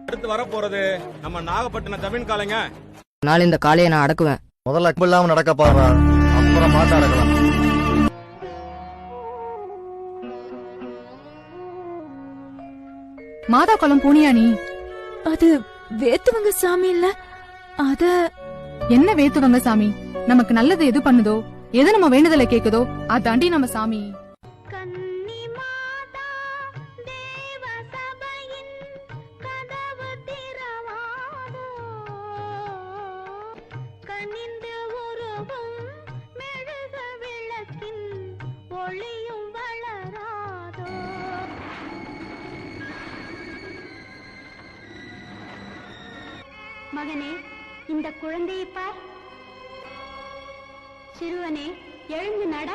அடுத்து வர போறது நம்ம நாகப்பட்டினம் ஜமீன் காலைங்க. நாள் இந்த காளையை நான் அடக்குவேன். முதல்ல அக்பு இல்லாம நடக்க பாடுறா, அப்புறம் மாட்ட அடக்கலாம். மாதா குளம் பூனியா நீ? அது வேத்துவங்க சாமி இல்ல, அத என்ன வேத்துவங்க சாமி? நமக்கு நல்லது எது பண்ணுதோ, எது நம்ம வேண்டுதலை கேக்குதோ அதாண்டி நம்ம சாமி. மகனே, இந்த குழந்தையை பார். சிறுவனே, எழுந்து நட.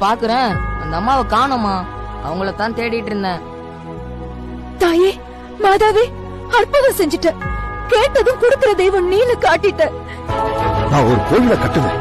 பாக்குறேன், அந்த அம்மாவை காணோமா? அவங்கள தான் தேடிட்டு இருந்தேன். தாயே, மாதாவே, அற்புதம் செஞ்சுட்ட. கேட்டதும் கொடுக்கிற தெய்வம் நீனு காட்டிட்ட. நான் ஒரு கோயிலை கட்டுவேன்.